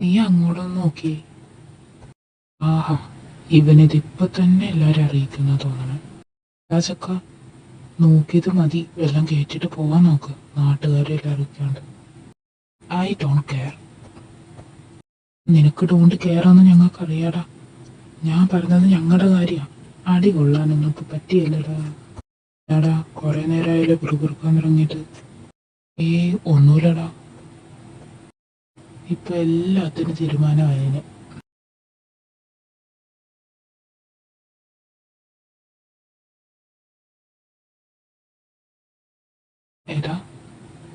നീ അങ്ങോട്ടൊന്ന് നോക്കി. ആഹാ, ഇവനിതിപ്പൊ തന്നെ എല്ലാരും അറിയിക്കുന്ന തോന്നണം. ചക്ക നോക്കിയത് മതി, വെള്ളം കയറ്റിട്ട് പോവാൻ നോക്ക്, നാട്ടുകാരെ എല്ലാം അറിയിക്കാണ്ട്. I don't care. നിനക്ക് ഡോണ്ട് കെയർ ആണെന്ന് ഞങ്ങൾക്ക് അറിയാടാ. ഞാൻ പറഞ്ഞത് ഞങ്ങളുടെ കാര്യമാണ്. അടി കൊള്ളാനൊന്നും ഇപ്പൊ പറ്റിയല്ലടാ. എടാ കുറെ നേരമായാലും പിറുപിറുക്കാൻ തുടങ്ങിയിട്ട്. ഒന്നുമില്ലടാ, ഇപ്പൊ എല്ലാത്തിനും തീരുമാനമായേനെ. എടാ,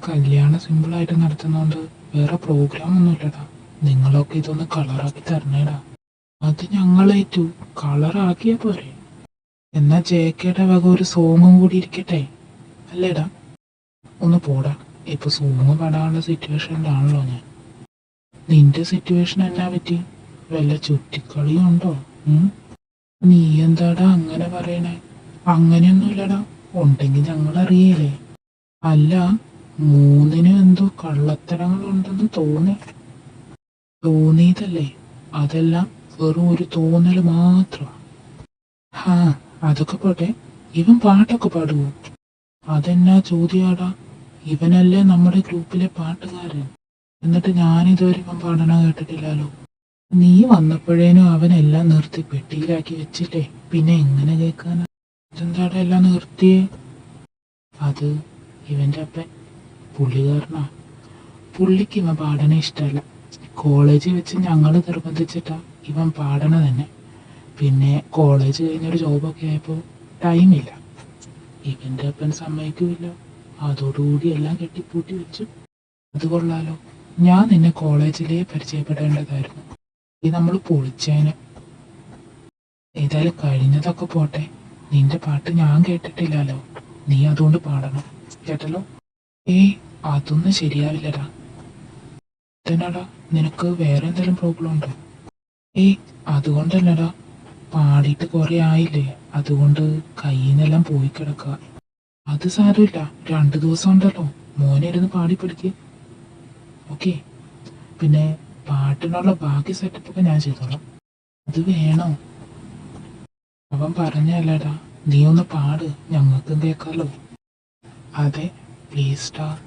കല്യാണം സിമ്പിളായിട്ട് നടത്തുന്നോണ്ട് വേറെ പ്രോഗ്രാം ഒന്നുമില്ലടാ. നിങ്ങളൊക്കെ ഇതൊന്ന് കളറാക്കി തരണേടാ. അത് ഞങ്ങളേറ്റു, കളറാക്കിയാ പോരെ. എന്നാ ജെകെയുടെ വക ഒരു സോങ്ങും കൂടി ഇരിക്കട്ടെ, അല്ലേടാ? ഒന്ന് പോടാ, ഇപ്പൊ സോങ് പാടാനുള്ള സിറ്റുവേഷനിലാണല്ലോ ഞാൻ. നിന്റെ സിറ്റുവേഷൻ എന്നാ പറ്റി? വല്ല ചുറ്റിക്കളിയും ഉണ്ടോ? നീ എന്താടാ അങ്ങനെ പറയണേ? അങ്ങനെയൊന്നുമില്ലടാ, ഉണ്ടെങ്കിൽ ഞങ്ങൾ അറിയേലേ. അല്ല, മൂന്നിനും എന്തോ കള്ളത്തരങ്ങളുണ്ടെന്ന് തോന്നിയതല്ലേ? അതെല്ലാം വെറും ഒരു തോന്നല് മാത്രമാണ്. ഹാ, അതൊക്കെ പോട്ടെ, ഇവൻ പാട്ടൊക്കെ പാടുവോ? അതെന്നാ ചോദ്യാടാ? ഇവനല്ലേ നമ്മുടെ ഗ്രൂപ്പിലെ പാട്ടുകാരൻ. എന്നിട്ട് ഞാനിതുവരെ ഇവൻ പാടണ കേട്ടിട്ടില്ലല്ലോ. നീ വന്നപ്പോഴേനും അവനെല്ലാം നിർത്തി പെട്ടിയിലാക്കി വെച്ചില്ലേ, പിന്നെ എങ്ങനെ കേൾക്കാനാ? ഇതെന്താടാ എല്ലാം നിർത്തിയേ? അത് ഇവന്റെ അപ്പൻ പുള്ളിക്കാരനാ. പുള്ളിക്ക് ഇവൻ പാടണ ഇഷ്ടമല്ല. കോളേജിൽ വെച്ച് ഞങ്ങൾ നിർബന്ധിച്ചിട്ടാ ഇവൻ പാടണ തന്നെ. പിന്നെ കോളേജ് കഴിഞ്ഞൊരു ജോബൊക്കെ ആയപ്പോൾ ടൈമില്ല. ഇവന്റെ അപ്പൻ സമ്മതിക്കില്ല. അതോടുകൂടി എല്ലാം കെട്ടിപ്പൂട്ടി വെച്ചു. അത് കൊള്ളാലോ, ഞാൻ നിന്നെ കോളേജിലേ പരിചയപ്പെടേണ്ടതായിരുന്നു. ഇത് നമ്മൾ പൊളിച്ചേനെ. ഏതായാലും കഴിഞ്ഞതൊക്കെ പോട്ടെ, നിന്റെ പാട്ട് ഞാൻ കേട്ടിട്ടില്ലല്ലോ. നീ അതുകൊണ്ട് പാടണം, കേട്ടല്ലോ? അതൊന്നും ശരിയാവില്ലടാ. എന്നാടാ, നിനക്ക് വേറെ എന്തെങ്കിലും പ്രോബ്ലം ഉണ്ടോ? അതുകൊണ്ടല്ലടാ, പാടിയിട്ട് കുറെ ആയില്ലേ, അതുകൊണ്ട് കയ്യിന്നെല്ലാം പോയി കിടക്കുക. അത് സാരമില്ല, 2 ദിവസം ഉണ്ടല്ലോ, മോനിരുന്ന് പാടി പഠിക്കുക. ഓക്കെ, പിന്നെ പാട്ടിനുള്ള ബാക്കി സെറ്റപ്പൊക്കെ ഞാൻ ചെയ്തോളാം. അത് വേണോ? അവൻ പറഞ്ഞല്ലടാ, നീ ഒന്ന് പാട്, ഞങ്ങൾക്കും കേൾക്കാലോ. അതെ, പ്ലീസ് സ്റ്റാർ.